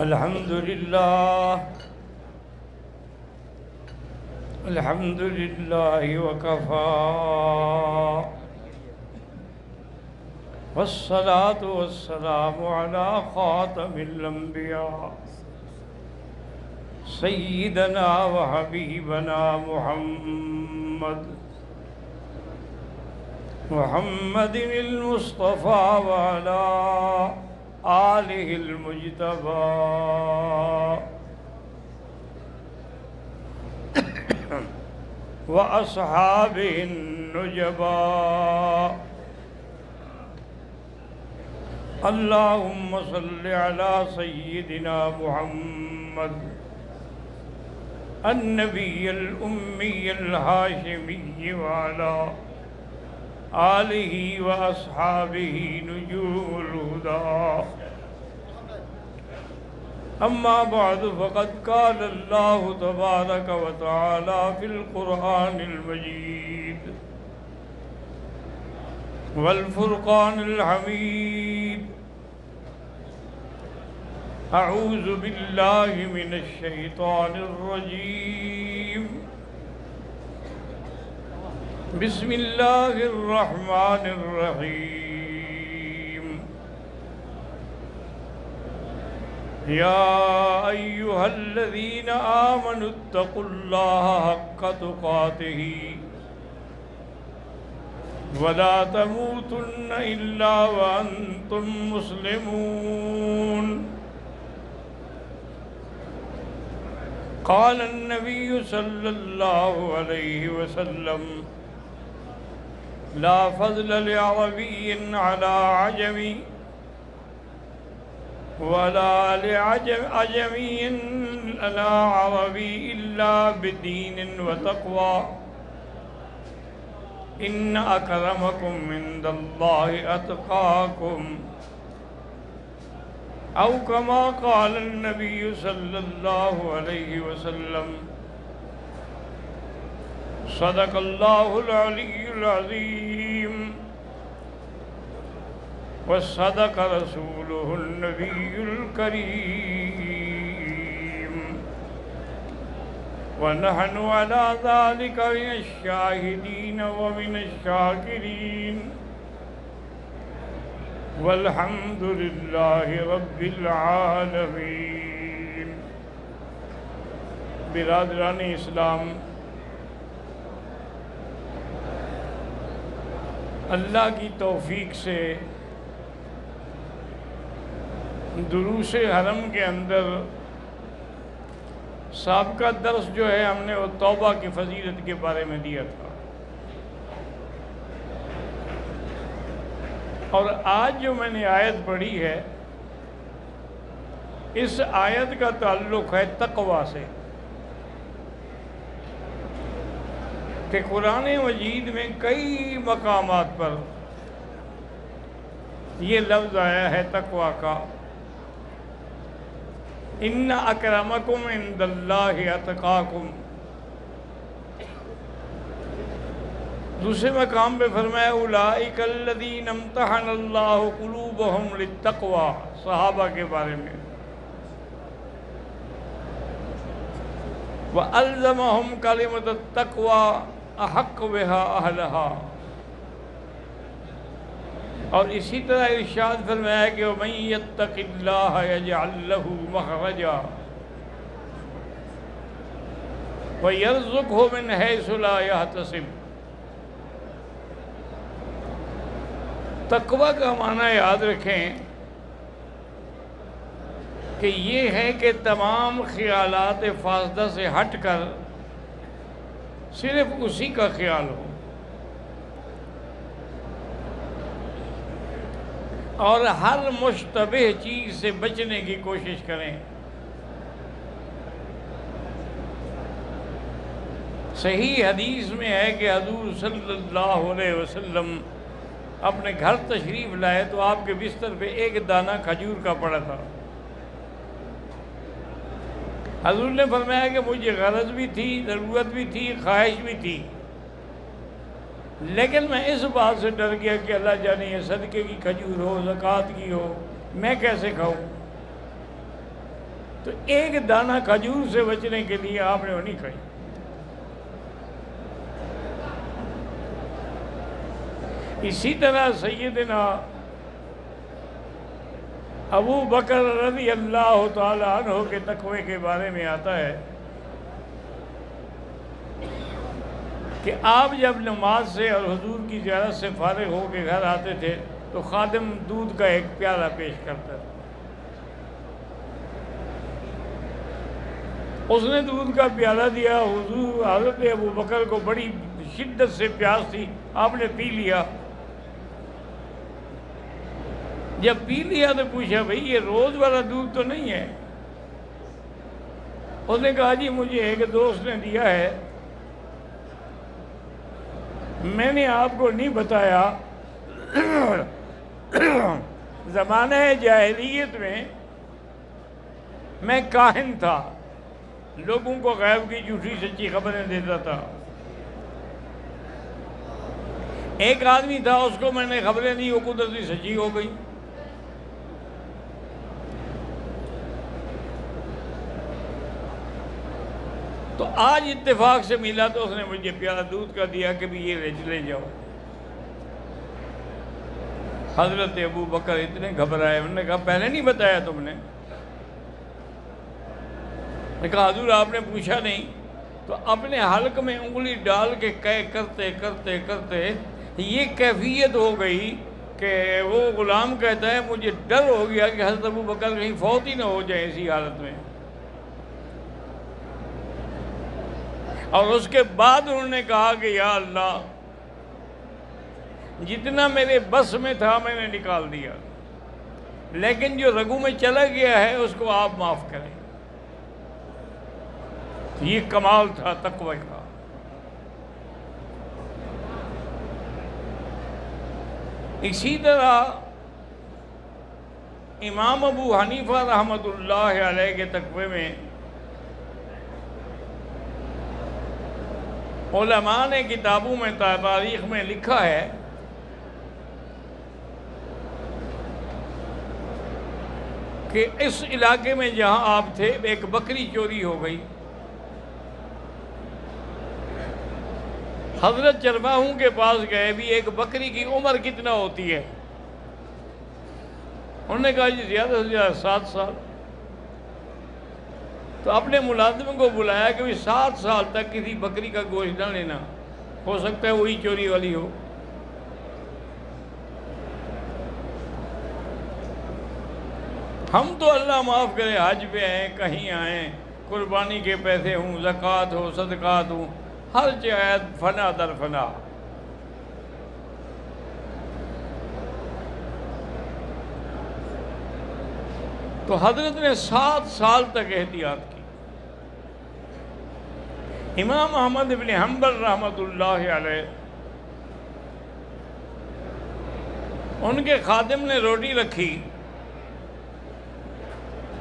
الحمد لله الحمد لله وكفى والصلاة والسلام على خاتم الأنبياء سيدنا وحبيبنا محمد المصطفى وعلى آله المجتبى وأصحابه النجبى اللهم صل على سيدنا محمد النبي الأمي الهاشمي وعلى آله وأصحابه نجوم الهدى أما بعد فقد قال الله تبارك وتعالى في القرآن المجيد والفرقان الحميد أعوذ بالله من الشيطان الرجيم بسم الله الرحمن الرحيم يا أيها الذين آمنوا اتقوا الله حق تقاته ولا تموتن إلا وأنتم مسلمون قال النبي صلى الله عليه وسلم لا فضل لعربي على عجمي ولا لعجمي على عربي إلا بدين وتقوى إن أكرمكم عند الله أتقاكم أو كما قال النبي صلى الله عليه وسلم صدق الله العلي العظيم وصدق رسوله النبي الكريم ونحن على ذلك من الشاهدين ومن الشاكرين والحمد لله رب العالمين. برادران اسلام، اللہ کی توفیق سے دروس حرم کے اندر سابقہ درس جو ہے ہم نے وہ توبہ کی فضیلت کے بارے میں دیا تھا، اور آج جو میں نے آیت پڑھی ہے اس آیت کا تعلق ہے تقوی سے، کہ قرآن مجید میں کئی مقامات پر یہ لفظ آیا ہے تقوی کا، ان اکرمکم عند اللہ اتقاکم۔ دوسرے مقام پہ فرمایا اولئک الذین امتحن اللہ قلوبہم للتقوی، صحابہ کے بارے میں، وَأَلْزَمَهُمْ كَلِمَةَ التَّقْوَى أَحَقُّ بِهَا أَهْلَهَا۔ اور اسی طرح ارشاد فرمایا کہ وَمَن يَتَّقِ اللَّهَ يَجْعَل لَّهُ مَخْرَجًا وَيَرْزُقْهُ مِنْ حَيْثُ لَا يَحْتَسِبُ۔ تقوی کا معنی یاد رکھیں کہ یہ ہے کہ تمام خیالات فاسدہ سے ہٹ کر صرف اسی کا خیال ہو، اور ہر مشتبہ چیز سے بچنے کی کوشش کریں۔ صحیح حدیث میں ہے کہ حضور صلی اللہ علیہ وسلم اپنے گھر تشریف لائے تو آپ کے بستر پہ ایک دانہ کھجور کا پڑا تھا۔ حضور نے فرمایا کہ مجھے غرض بھی تھی، ضرورت بھی تھی، خواہش بھی تھی، لیکن میں اس بات سے ڈر گیا کہ اللہ جانے یہ صدقے کی کھجور ہو، زکوٰۃ کی ہو، میں کیسے کھاؤں؟ تو ایک دانہ کھجور سے بچنے کے لیے آپ نے وہ نہیں کھائی۔ اسی طرح سیدنا ابو بکر رضی اللہ تعالی عنہ کے تقوی کے بارے میں آتا ہے کہ آپ جب نماز سے اور حضور کی زیارت سے فارغ ہو کے گھر آتے تھے تو خادم دودھ کا ایک پیالہ پیش کرتا تھا۔ اس نے دودھ کا پیالہ دیا، حضور حضرت ابو بکر کو بڑی شدت سے پیاس تھی، آپ نے پی لیا۔ جب پی لیا تو پوچھا بھئی یہ روز والا دودھ تو نہیں ہے؟ اس نے کہا جی مجھے ایک دوست نے دیا ہے، میں نے آپ کو نہیں بتایا۔ زمانہ جاہلیت میں کاہن تھا، لوگوں کو غیب کی جھوٹی سچی خبریں دیتا تھا۔ ایک آدمی تھا، اس کو میں نے خبریں دی، وہ قدرتی سچی ہو گئی۔ تو آج اتفاق سے ملا تو اس نے مجھے پیالہ دودھ کا دیا کہ بھی یہ لے جاؤ۔ حضرت ابو بکر اتنے گھبرائے، انہوں نے کہا پہلے نہیں بتایا تم نے؟ میں کہا حضور آپ نے پوچھا نہیں۔ تو اپنے حلق میں انگلی ڈال کے کرتے کرتے کرتے یہ کیفیت ہو گئی کہ وہ غلام کہتا ہے مجھے ڈر ہو گیا کہ حضرت ابو بکر کہیں فوت ہی نہ ہو جائے اسی حالت میں۔ اور اس کے بعد انہوں نے کہا کہ یا اللہ جتنا میرے بس میں تھا میں نے نکال دیا، لیکن جو رگوں میں چلا گیا ہے اس کو آپ معاف کریں۔ یہ کمال تھا تقوی کا۔ اسی طرح امام ابو حنیفہ رحمۃ اللہ علیہ کے تقوی میں علماء نے کتابوں میں تاریخ میں لکھا ہے کہ اس علاقے میں جہاں آپ تھے ایک بکری چوری ہو گئی۔ حضرت چرواہوں کے پاس گئے، بھی ایک بکری کی عمر کتنا ہوتی ہے؟ انہوں نے کہا جی زیادہ سے زیادہ 7 سال۔ تو اپنے ملازم کو بلایا کہ 7 سال تک کسی بکری کا گوشت نہ لینا، ہو سکتا ہے وہی چوری والی ہو۔ ہم تو اللہ معاف کرے حج پہ آئیں، کہیں آئیں، قربانی کے پیسے ہوں، زکوٰۃ ہو، صدقات ہوں، ہر چیز فنا در فنا۔ تو حضرت نے 7 سال تک احتیاط کی۔ امام احمد بن حنبل رحمۃ اللہ علیہ، ان کے خادم نے روٹی رکھی،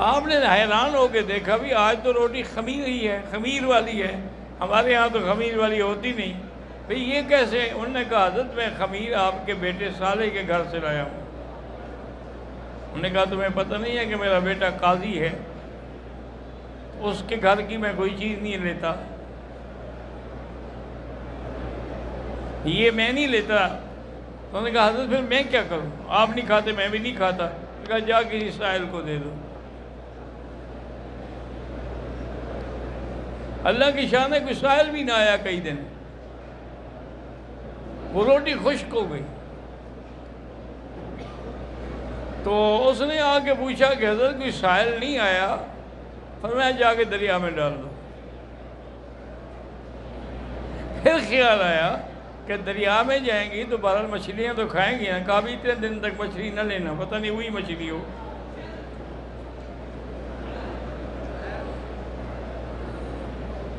آپ نے حیران ہو کے دیکھا بھی آج تو روٹی خمیر ہی ہے، خمیر والی ہے، ہمارے ہاں تو خمیر والی ہوتی نہیں، بھئی یہ کیسے؟ انہوں نے کہا حضرت میں خمیر آپ کے بیٹے صالح کے گھر سے لایا ہوں۔ انہوں نے کہا تمہیں پتہ نہیں ہے کہ میرا بیٹا قاضی ہے، اس کے گھر کی میں کوئی چیز نہیں لیتا، یہ میں نہیں لیتا۔ انہوں نے کہا حضرت پھر میں کیا کروں؟ آپ نہیں کھاتے میں بھی نہیں کھاتا۔ انہوں نے کہا جا کسی سائل کو دے دو۔ اللہ کی شان ہے کوئی سائل بھی نہ آیا کئی دن، وہ روٹی خشک ہو گئی۔ تو اس نے آ کے پوچھا کہ حضرت کوئی سائل نہیں آیا؟ فرمایا جا کے دریا میں ڈال دو۔ پھر خیال آیا کہ دریا میں جائیں گی تو بہرحال مچھلیاں تو کھائیں گی نا، کہا بھی اتنے دن تک مچھلی نہ لینا، پتہ نہیں وہی مچھلی ہو۔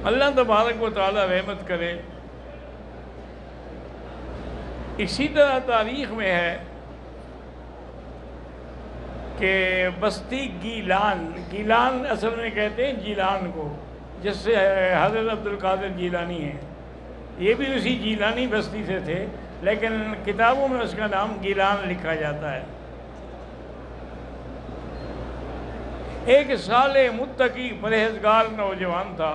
اللہ تبارک و تعالی رحمت کرے۔ اسی طرح تاریخ میں ہے کہ بستی گیلان اصل میں کہتے ہیں جیلان کو، جس سے حضرت عبد القادر جیلانی ہیں، یہ بھی اسی جیلانی بستی سے تھے، لیکن کتابوں میں اس کا نام گیلان لکھا جاتا ہے۔ ایک صالح متقی پرہیزگار نوجوان تھا،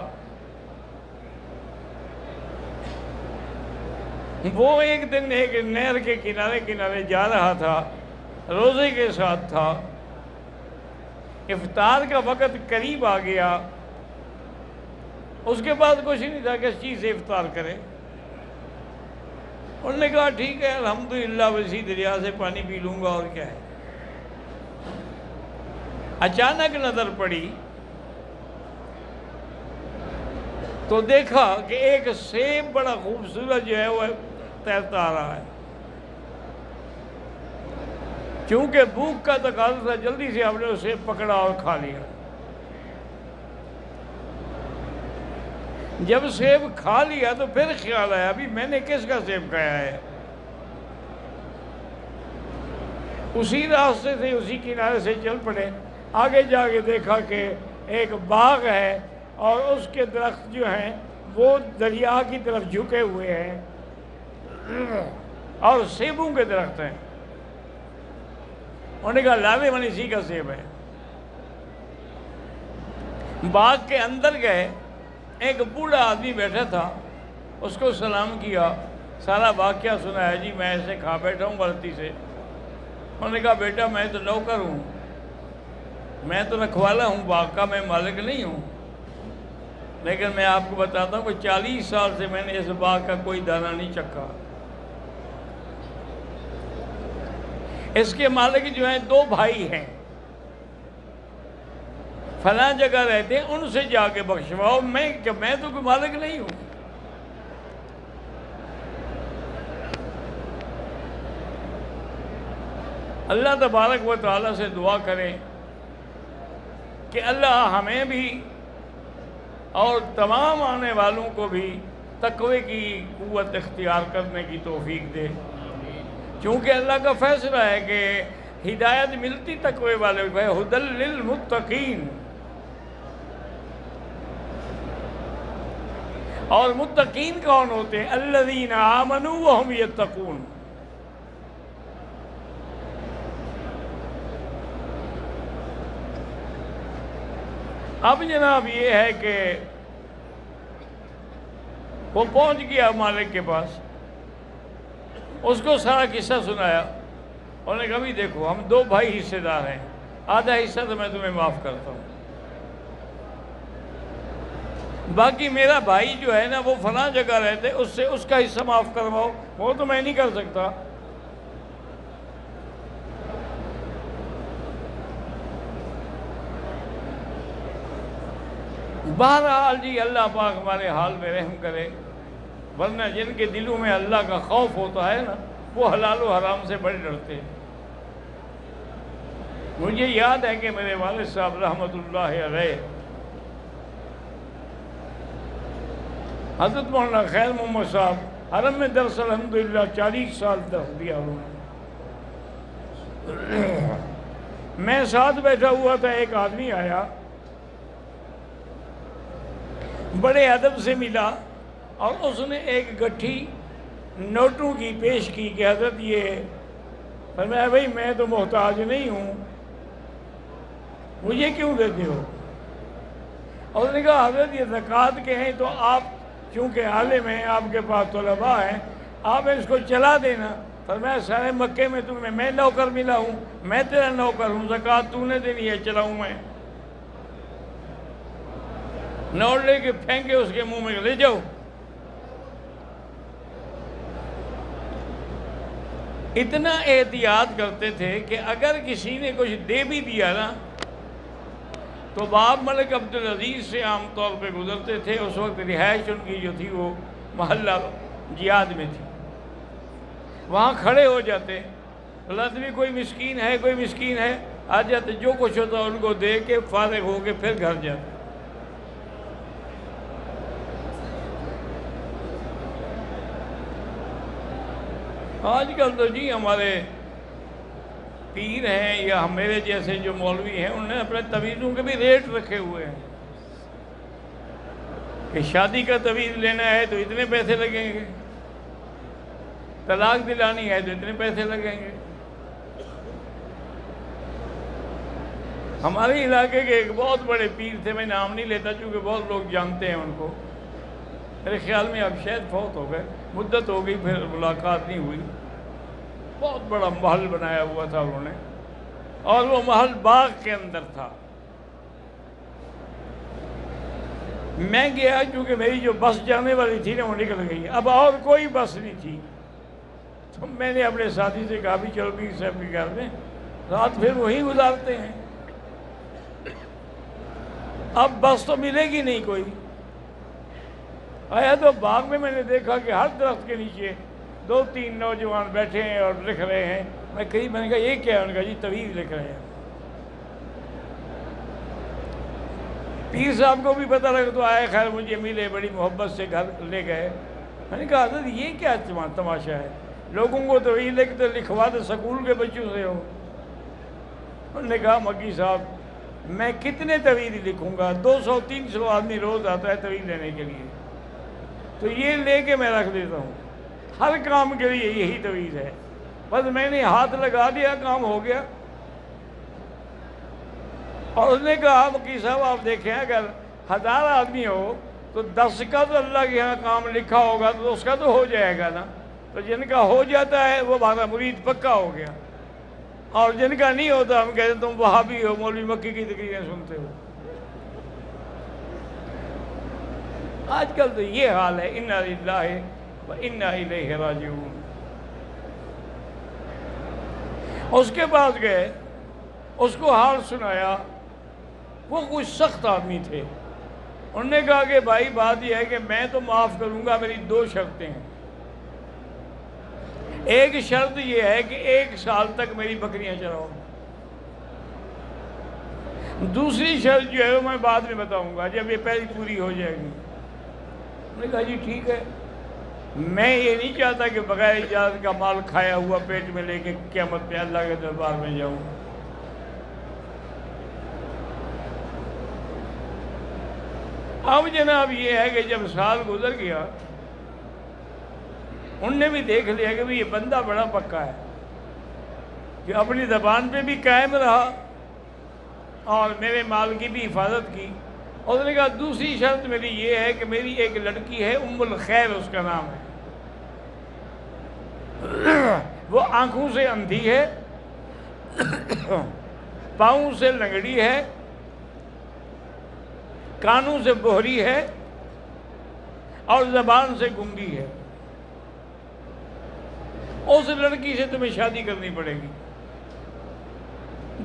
وہ ایک دن ایک نہر کے کنارے جا رہا تھا، روزے کے ساتھ تھا، افطار کا وقت قریب آ گیا، اس کے بعد کچھ نہیں تھا کس چیز سے افطار کرے۔ انہوں نے کہا ٹھیک ہے الحمدللہ وسیع دریا سے پانی پی لوں گا، اور کیا ہے۔ اچانک نظر پڑی تو دیکھا کہ ایک سیب بڑا خوبصورت جو ہے وہ تیرتا آ رہا ہے۔ چونکہ بھوک کا تقاضا تھا، جلدی سے ہم نے اسے پکڑا اور کھا لیا۔ جب سیب کھا لیا تو پھر خیال آیا ابھی میں نے کس کا سیب کھایا ہے۔ اسی راستے سے اسی کنارے سے چل پڑے، آگے جا کے دیکھا کہ ایک باغ ہے اور اس کے درخت جو ہیں وہ دریا کی طرف جھکے ہوئے ہیں اور سیبوں کے درخت ہیں۔ انہوں نے کہا لازماً اسی کا سیب ہے۔ باغ کے اندر گئے، ایک بوڑھا آدمی بیٹھا تھا، اس کو سلام کیا، سارا واقعہ سنایا، جی میں ایسے کھا بیٹھا ہوں غلطی سے۔ انہوں نے کہا بیٹا میں تو نوکر ہوں، میں تو رکھوالا ہوں باغ کا، میں مالک نہیں ہوں، لیکن میں آپ کو بتاتا ہوں کہ 40 سال سے میں نے اس باغ کا کوئی دانہ نہیں چکھا۔ اس کے مالک جو ہیں 2 بھائی ہیں، فلاں جگہ رہتے ہیں، ان سے جا کے بخشواؤ، میں تو کوئی مالک نہیں ہوں۔ اللہ تبارک و تعالیٰ سے دعا کریں کہ اللہ ہمیں بھی اور تمام آنے والوں کو بھی تقوی کی قوت اختیار کرنے کی توفیق دے، چونکہ اللہ کا فیصلہ ہے کہ ہدایت ملتی تقوی والے کو ہے، ھدی للمتقین۔ اور متقین کون ہوتے ہیں؟ الذین آمنوا وہم یتقون۔ اب جناب یہ ہے کہ وہ پہنچ گیا مالک کے پاس، اس کو سارا قصہ سنایا۔ انہوں نے کہا بھی دیکھو ہم 2 بھائی حصے دار ہیں، آدھا حصہ تو میں تمہیں معاف کرتا ہوں، باقی میرا بھائی جو ہے نا وہ فلاں جگہ رہتے، اس سے اس کا حصہ معاف کرواؤ، وہ تو میں نہیں کر سکتا۔ بہرحال جی اللہ پاک ہمارے حال میں رحم کرے، ورنہ جن کے دلوں میں اللہ کا خوف ہوتا ہے نا وہ حلال و حرام سے بڑے ڈرتے ہیں۔ مجھے یاد ہے کہ میرے والد صاحب رحمۃ اللہ علیہ حضرت مولانا خیر محمد صاحب حرم میں درس الحمدللہ 40 سال درس دیا انہوں نے۔ میں ساتھ بیٹھا ہوا تھا، ایک آدمی آیا، بڑے ادب سے ملا اور اس نے ایک گٹھی نوٹوں کی پیش کی کہ حضرت یہ، فرمایا بھائی میں تو محتاج نہیں ہوں، مجھے کیوں دیتے ہو؟ اور اس نے کہا حضرت یہ زکوٰۃ کے ہیں، تو آپ چونکہ عالم ہیں، آپ کے پاس طلباء ہیں، آپ اس کو چلا دینا۔ فرمایا سارے مکے میں تمہیں میں نوکر ملا ہوں، میں تیرا نوکر ہوں، زکوٰۃ تو نے دینی ہے، چلاؤں میں۔ نوٹ لے کے پھینکے اس کے منہ میں، لے جاؤ۔ اتنا احتیاط کرتے تھے کہ اگر کسی نے کچھ دے بھی دیا نا تو باب ملک عبدالعزیز سے عام طور پہ گزرتے تھے، اس وقت رہائش ان کی جو تھی وہ محلہ جیاد میں تھی، وہاں کھڑے ہو جاتے، بھی کوئی مسکین ہے آ جاتے، جو کچھ ہوتا ان کو دے کے فارغ ہو کے پھر گھر جاتے۔ آج کل تو جی ہمارے پیر ہیں یا میرے جیسے جو مولوی ہیں، انہوں نے اپنے تویزوں کے بھی ریٹ رکھے ہوئے ہیں کہ شادی کا تویز لینا ہے تو اتنے پیسے لگیں گے، طلاق دلانی ہے تو اتنے پیسے لگیں گے۔ ہمارے علاقے کے ایک بہت بڑے پیر تھے، میں نام نہیں لیتا چونکہ بہت لوگ جانتے ہیں ان کو، میرے خیال میں اب شاید فوت ہو گئے، مدت ہو گئی، پھر ملاقات نہیں ہوئی۔ بہت بڑا محل بنایا ہوا تھا انہوں نے، اور وہ محل باغ کے اندر تھا۔ میں گیا کیونکہ میری جو بس جانے والی تھی نا وہ نکل گئی، اب اور کوئی بس نہیں تھی، تو میں نے اپنے ساتھی سے کہا بھی چلو پیر صاحب کے گھر میں رات پھر وہیں گزارتے ہیں، اب بس تو ملے گی نہیں کوئی۔ آیا تو باغ میں نے دیکھا کہ ہر درخت کے نیچے 2-3 نوجوان بیٹھے ہیں اور لکھ رہے ہیں۔ میں نے کہا یہ کیا ہے؟ انہوں نے کہا جی تویز لکھ رہے ہیں۔ پیر صاحب کو بھی پتہ لگا تو آئے، خیر مجھے ملے، بڑی محبت سے گھر لے گئے۔ میں نے کہا حضرت یہ کیا تماشا ہے؟ لوگوں کو تویز لکھوا دے، سکول کے بچوں سے ہو۔ انہوں نے کہا مکی صاحب میں کتنے تویز لکھوں گا، 200-300 آدمی روز آتا ہے تویز لینے کے لیے، تو یہ لے کے میں رکھ دیتا ہوں، ہر کام کے لیے یہی تویز ہے، بس میں نے ہاتھ لگا دیا کام ہو گیا۔ اور اس نے کہا مکی صاحب آپ دیکھیں اگر 1000 آدمی ہو تو 10 کا تو اللہ کے یہاں کام لکھا ہوگا تو اس کا تو ہو جائے گا نا، تو جن کا ہو جاتا ہے وہ ہمارا مرید پکا ہو گیا، اور جن کا نہیں ہوتا ہم کہتے ہیں تم وہابی ہو، مولوی مکی کی تقریریں سنتے ہو۔ آج کل تو یہ حال ہے، انا للہ و انا الیہ راجعون۔ اس کے بعد گئے، اس کو حال سنایا، وہ کچھ سخت آدمی تھے، انہوں نے کہا کہ بھائی بات یہ ہے کہ میں تو معاف کروں گا، میری 2 شرطیں ہیں۔ ایک شرط یہ ہے کہ 1 سال تک میری بکریاں چراؤ، دوسری شرط جو ہے وہ میں بعد میں بتاؤں گا جب یہ پہلی پوری ہو جائے گی۔ میں نے کہا جی ٹھیک ہے، میں یہ نہیں چاہتا کہ بغیر اجازت کا مال کھایا ہوا پیٹ میں لے کے قیامت پہ اللہ کے دربار میں جاؤں۔ اب جناب یہ ہے کہ جب سال گزر گیا، انہوں نے بھی دیکھ لیا کہ یہ بندہ بڑا پکا ہے، کہ اپنی زبان پہ بھی قائم رہا اور میرے مال کی بھی حفاظت کی۔ اور اس نے کہا دوسری شرط میری یہ ہے کہ میری ایک لڑکی ہے، ام الخیر اس کا نام ہے، وہ آنکھوں سے اندھی ہے، پاؤں سے لنگڑی ہے، کانوں سے بہری ہے، اور زبان سے گنگی ہے۔ اس لڑکی سے تمہیں شادی کرنی پڑے گی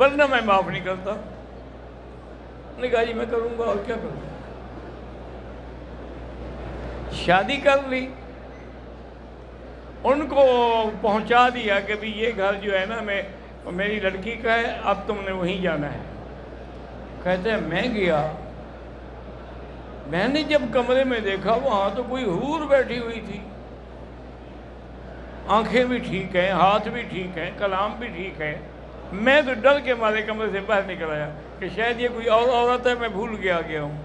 ورنہ میں معاف نہیں کرتا۔ نے کہا جی میں کروں گا، اور کیا کروں گا۔ شادی کر لی، ان کو پہنچا دیا کہ بھی یہ گھر جو ہے نا میری لڑکی کا ہے، اب تم نے وہیں جانا ہے۔ کہتے ہیں میں گیا، میں نے جب کمرے میں دیکھا وہاں تو کوئی حور بیٹھی ہوئی تھی، آنکھیں بھی ٹھیک ہیں، ہاتھ بھی ٹھیک ہیں، کلام بھی ٹھیک ہے۔ میں تو ڈر کے مارے کمرے سے باہر نکل آیا کہ شاید یہ کوئی اور عورت ہے، میں بھول گیا ہوں۔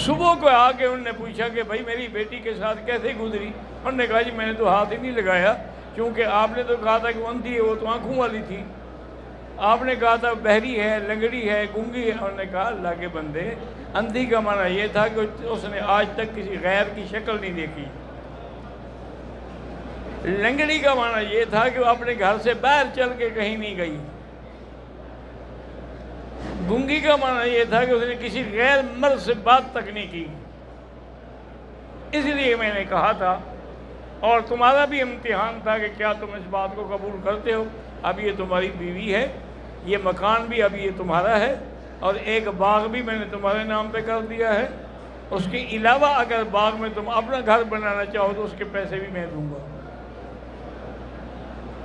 صبح کو آ کے انہوں نے پوچھا کہ بھائی میری بیٹی کے ساتھ کیسے گزری؟ انہوں نے کہا جی میں نے تو ہاتھ ہی نہیں لگایا، کیونکہ آپ نے تو کہا تھا کہ وہ اندھی ہے، وہ تو آنکھوں والی تھی، آپ نے کہا تھا بہری ہے، لنگڑی ہے، گنگی ہے۔ انہوں نے کہا اللہ کے بندے، اندھی کا معنی یہ تھا کہ اس نے آج تک کسی غیر کی شکل نہیں دیکھی، لنگڑی کا معنی یہ تھا کہ وہ اپنے گھر سے باہر چل کے کہیں نہیں گئی، گنگی کا معنی یہ تھا کہ اس نے کسی غیر مرد سے بات تک نہیں کی۔ اس لیے میں نے کہا تھا، اور تمہارا بھی امتحان تھا کہ کیا تم اس بات کو قبول کرتے ہو؟ اب یہ تمہاری بیوی ہے، یہ مکان بھی اب یہ تمہارا ہے، اور ایک باغ بھی میں نے تمہارے نام پہ کر دیا ہے، اس کے علاوہ اگر باغ میں تم اپنا گھر بنانا چاہو تو اس کے پیسے بھی میں دوں گا۔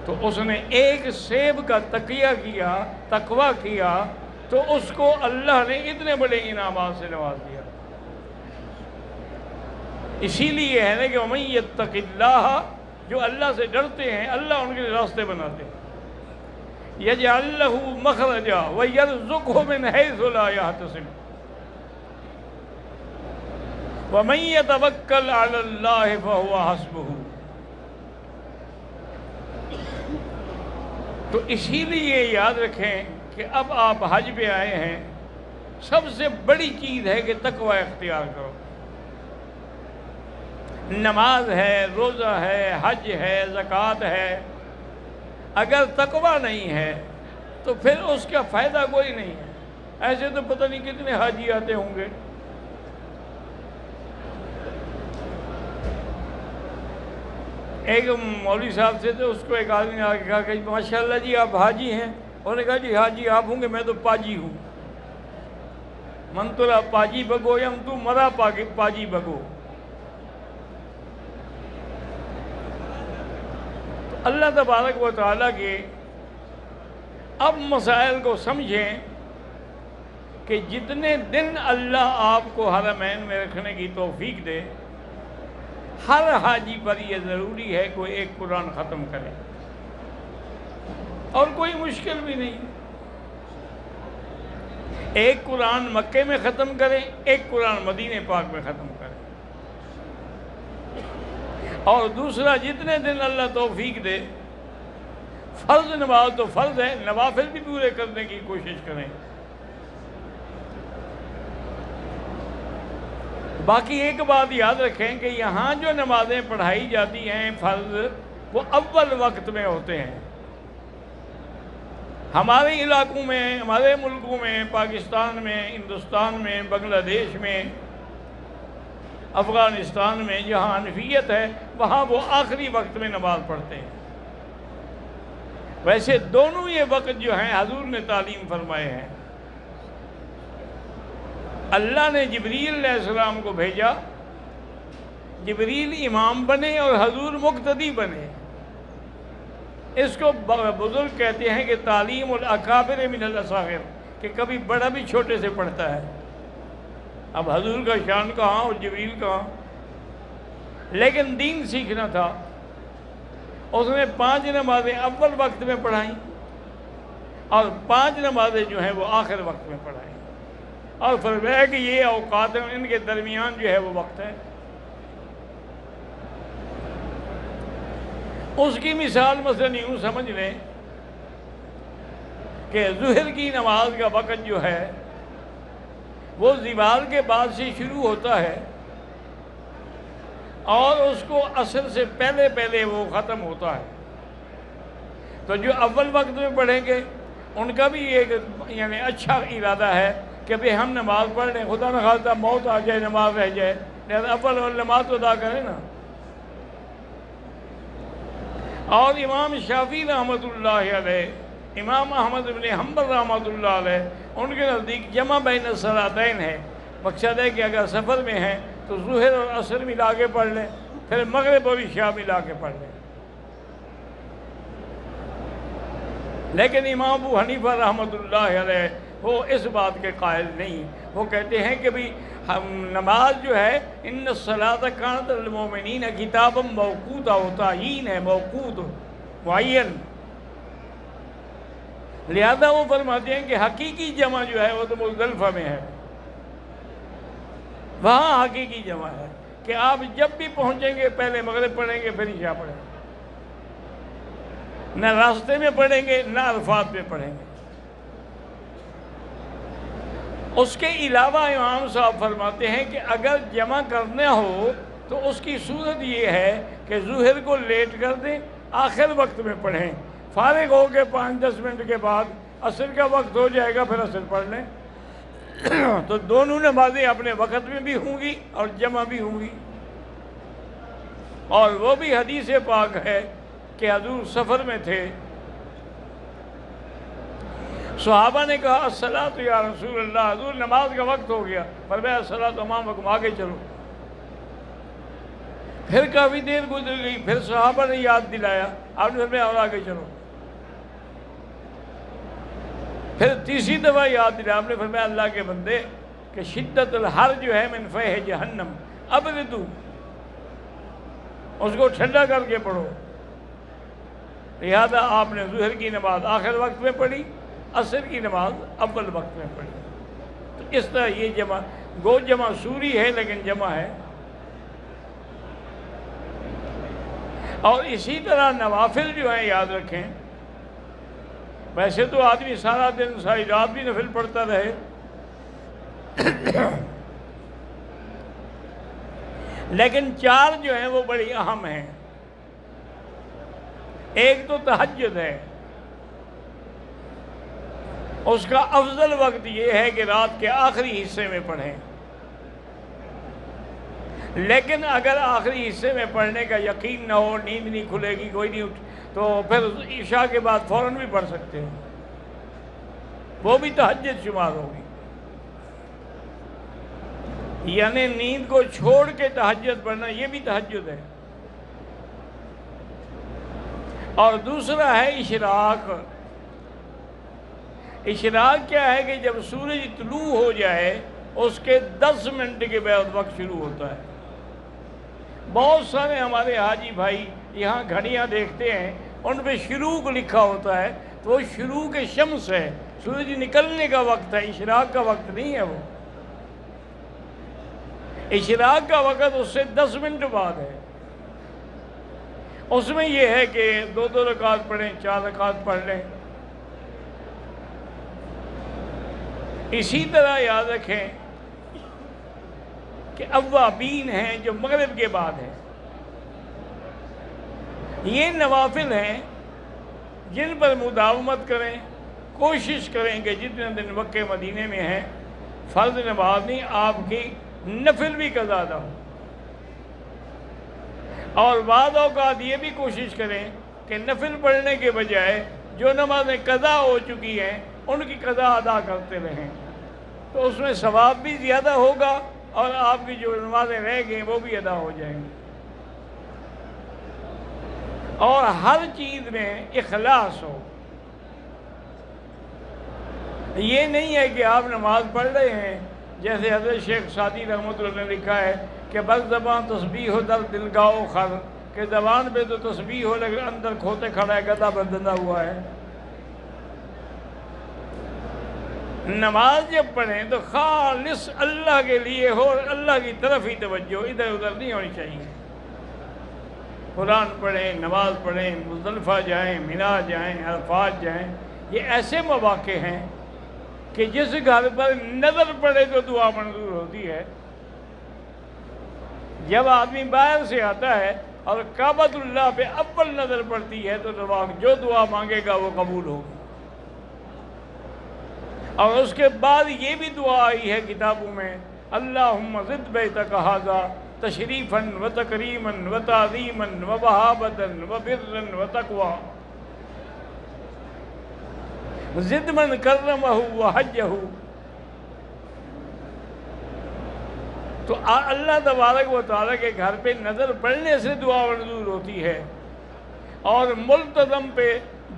تو اس نے ایک سیب کا تقویٰ کیا تو اس کو اللہ نے اتنے بڑے انعامات سے نواز دیا۔ اسی لیے ہے نا کہ وَمَن يَتَّقِ اللَّهَ، جو اللہ سے ڈرتے ہیں اللہ ان کے لیے راستے بناتے ہیں۔ يَجْعَلْ لَهُ مَخْرَجًا وَيَرْزُقْهُ مِنْ حَيْثُ لَا يَحْتَسِبُ وَمَن يَتَوَكَّلْ عَلَى اللَّهِ فَهُوَ حَسْبُهُ۔ تو اسی لیے یاد رکھیں کہ اب آپ حج پہ آئے ہیں، سب سے بڑی چیز ہے کہ تقوی اختیار کرو۔ نماز ہے، روزہ ہے، حج ہے، زکوٰۃ ہے، اگر تقوی نہیں ہے تو پھر اس کا فائدہ کوئی نہیں ہے۔ ایسے تو پتہ نہیں کتنے حاجی آتے ہوں گے۔ ایک مولوی صاحب سے تو اس کو ایک آدمی نے آ کے کہا کہ ماشاءاللہ جی آپ حاجی ہیں؟ انہوں نے کہا جی حاجی آپ ہوں گے، میں تو پاجی ہوں۔ من ترا پاجی بگو یم تو مرا پاجی بگو۔ اللہ تبارک و تعالیٰ کے اب مسائل کو سمجھیں کہ جتنے دن اللہ آپ کو حرمین میں رکھنے کی توفیق دے، ہر حاجی پر یہ ضروری ہے کوئی ایک قرآن ختم کرے، اور کوئی مشکل بھی نہیں۔ ایک قرآن مکے میں ختم کرے، ایک قرآن مدینہ پاک میں ختم کرے، اور دوسرا جتنے دن اللہ توفیق دے، فرض نماز تو فرض ہے، نوافل بھی پورے کرنے کی کوشش کریں۔ باقی ایک بات یاد رکھیں کہ یہاں جو نمازیں پڑھائی جاتی ہیں فرض، وہ اول وقت میں ہوتے ہیں۔ ہمارے علاقوں میں، ہمارے ملکوں میں، پاکستان میں، ہندوستان میں، بنگلہ دیش میں، افغانستان میں جہاں حنفیت ہے، وہاں وہ آخری وقت میں نماز پڑھتے ہیں۔ ویسے دونوں یہ وقت جو ہیں حضور نے تعلیم فرمائے ہیں۔ اللہ نے جبریل علیہ السلام کو بھیجا، جبریل امام بنے اور حضور مقتدی بنے۔ اس کو بزرگ کہتے ہیں کہ تعلیم الاکابر من الاصاغر، کہ کبھی بڑا بھی چھوٹے سے پڑھتا ہے۔ اب حضور کا شان کہاں اور جبریل کہاں، لیکن دین سیکھنا تھا۔ اس نے 5 نمازیں اول وقت میں پڑھائیں اور 5 نمازیں جو ہیں وہ آخر وقت میں پڑھائیں، اور فرمایا کہ یہ اوقات ہیں، ان کے درمیان جو ہے وہ وقت ہے۔ اس کی مثال مثلا یوں سمجھ لیں کہ ظہر کی نماز کا وقت جو ہے وہ زوال کے بعد سے شروع ہوتا ہے، اور اس کو عصر سے پہلے پہلے وہ ختم ہوتا ہے۔ تو جو اول وقت میں پڑھیں گے ان کا بھی ایک یعنی اچھا ارادہ ہے کہ بھئی ہم نماز پڑھ لیں، خدا نہ خواستہ موت آ جائے، نماز رہ جائے، لہذا اول نماز تو ادا کریں نا۔ اور امام شافعی رحمۃ اللہ علیہ، امام احمد بن حنبل رحمۃ اللہ علیہ، ان کے نزدیک جمع بین الصلاتین ہے۔ مقصد ہے کہ اگر سفر میں ہیں تو ظہر اور عصر ملا کے پڑھ لیں، پھر مغرب اور عشاء ملا کے پڑھ لیں۔ لیکن امام ابو حنیفہ رحمۃ اللہ علیہ وہ اس بات کے قائل نہیں۔ وہ کہتے ہیں کہ بھی نماز جو ہے ان الصلاۃ کانت للمؤمنین کتابا موقوتا، و تعیین ہے، موقوت معین۔ لہذا وہ فرماتے ہیں کہ حقیقی جمع جو ہے وہ تو مزدلفہ میں ہے، وہاں حقیقی جمع ہے کہ آپ جب بھی پہنچیں گے پہلے مغرب پڑھیں گے پھر عشاء پڑھیں گے، نہ راستے میں پڑھیں گے نہ عرفات میں پڑھیں گے۔ اس کے علاوہ امام صاحب فرماتے ہیں کہ اگر جمع کرنا ہو تو اس کی صورت یہ ہے کہ ظہر کو لیٹ کر دیں، آخر وقت میں پڑھیں، فارغ ہو کے 5-10 منٹ کے بعد عصر کا وقت ہو جائے گا پھر عصر پڑھ لیں۔ تو دونوں نمازیں اپنے وقت میں بھی ہوں گی اور جمع بھی ہوں گی۔ اور وہ بھی حدیث پاک ہے کہ حضور سفر میں تھے، صحابہ نے کہا الصلاۃ یا رسول اللہ، حضور نماز کا وقت ہو گیا، فرمایا الصلاۃ امامکم، آگے چلو۔ پھر کافی دیر گزر گئی، پھر صحابہ نے یاد دلایا، آپ نے فرمایا اور آگے چلو۔ پھر تیسری دفعہ یاد دلایا، آپ نے فرمایا اللہ کے بندے کہ شدت الحر جو ہے من فیح جہنم، ابردو، اس کو ٹھنڈا کر کے پڑھو۔ لہذا آپ نے ظہر کی نماز آخر وقت میں پڑھی، عصر کی نماز اول وقت میں پڑھی۔ تو اس طرح یہ جمع گو جمع سوری ہے لیکن جمع ہے۔ اور اسی طرح نوافل جو ہیں یاد رکھیں ویسے تو آدمی سارا دن ساری رات بھی نفل پڑھتا رہے، لیکن 4 جو ہیں وہ بڑی اہم ہیں۔ ایک تو تہجد ہے، اس کا افضل وقت یہ ہے کہ رات کے آخری حصے میں پڑھیں، لیکن اگر آخری حصے میں پڑھنے کا یقین نہ ہو، نیند نہیں کھلے گی، کوئی نہیں اٹھ، تو پھر عشاء کے بعد فوراً بھی پڑھ سکتے ہیں، وہ بھی تہجد شمار ہوگی۔ یعنی نیند کو چھوڑ کے تہجد پڑھنا، یہ بھی تہجد ہے۔ اور دوسرا ہے اشراق۔ اشراق کیا ہے کہ جب سورج طلوع ہو جائے اس کے 10 منٹ کے بعد وقت شروع ہوتا ہے۔ بہت سارے ہمارے حاجی بھائی یہاں گھڑیاں دیکھتے ہیں، ان پہ شروق لکھا ہوتا ہے، تو وہ شروق شمس ہے، سورج نکلنے کا وقت ہے، اشراق کا وقت نہیں ہے۔ وہ اشراق کا وقت اس سے 10 منٹ بعد ہے۔ اس میں یہ ہے کہ 2 رکعت پڑھیں، 4 رکعت پڑھ لیں۔ اسی طرح یاد رکھیں کہ اوابین ہیں جو مغرب کے بعد ہیں، یہ نوافل ہیں جن پر مداومت کریں، کوشش کریں کہ جتنے دن مکہ مدینے میں ہیں فرض نماز نہیں، آپ کی نفل بھی قضا نہ ہو۔ اور بعض اوقات یہ بھی کوشش کریں کہ نفل پڑھنے کے بجائے جو نمازیں قضا ہو چکی ہیں ان کی قضا ادا کرتے رہیں، تو اس میں ثواب بھی زیادہ ہوگا اور آپ کی جو نمازیں رہ گئیں وہ بھی ادا ہو جائیں گی۔ اور ہر چیز میں اخلاص ہو۔ یہ نہیں ہے کہ آپ نماز پڑھ رہے ہیں، جیسے حضرت شیخ سعدی رحمۃ اللہ نے لکھا ہے کہ بس زبان تسبیح ہو در دل گاؤ خر، کہ زبان پہ تو تسبیح ہو لیکن اندر کھوتے کھڑا ہے، گدھا بندھا ہوا ہے۔ نماز جب پڑھیں تو خالص اللہ کے لیے ہو، اللہ کی طرف ہی توجہ، ادھر ادھر نہیں ہونی چاہیے۔ قرآن پڑھیں، نماز پڑھیں، مزدلفہ جائیں، مینا جائیں، عرفات جائیں، یہ ایسے مواقع ہیں کہ جس گھر پر نظر پڑے تو دعا منظور ہوتی ہے۔ جب آدمی باہر سے آتا ہے اور کعبۃ اللہ پہ اول نظر پڑتی ہے تو جو دعا مانگے گا وہ قبول ہوگی۔ اور اس کے بعد یہ بھی دعا آئی ہے کتابوں میں، اللہم زد بیتک ھذا تشریفا و تکریما و تعظیما و وہابۃ و برا و تقوی، زد من کرمہ و حجہ۔ تو اللہ تبارک و تعالیٰ کے گھر پہ نظر پڑنے سے دعا منظور ہوتی ہے، اور ملتزم پہ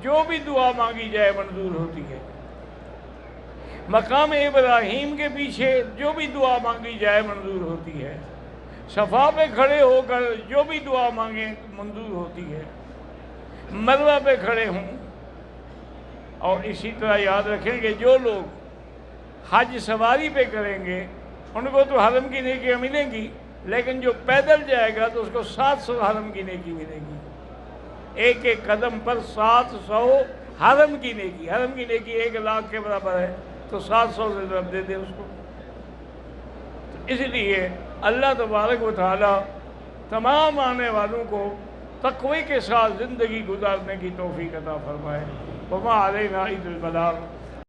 جو بھی دعا مانگی جائے منظور ہوتی ہے۔ مقام ابراہیم کے پیچھے جو بھی دعا مانگی جائے منظور ہوتی ہے، صفا پہ کھڑے ہو کر جو بھی دعا مانگیں منظور ہوتی ہے، مروہ پہ کھڑے ہوں۔ اور اسی طرح یاد رکھیں کہ جو لوگ حج سواری پہ کریں گے ان کو تو حرم کی نیکیاں ملیں گی، لیکن جو پیدل جائے گا تو اس کو 700 حرم کی نیکی ملے گی، ایک ایک قدم پر 700 حرم کی نیکی۔ حرم کی نیکی 1 لاکھ کے برابر ہے، تو 700 سے ضرب دے دے اس کو۔ اس لیے اللہ تبارک و تعالی تمام آنے والوں کو تقوی کے ساتھ زندگی گزارنے کی توفیق عطا فرمائے۔ وما علینا الا البلاغ۔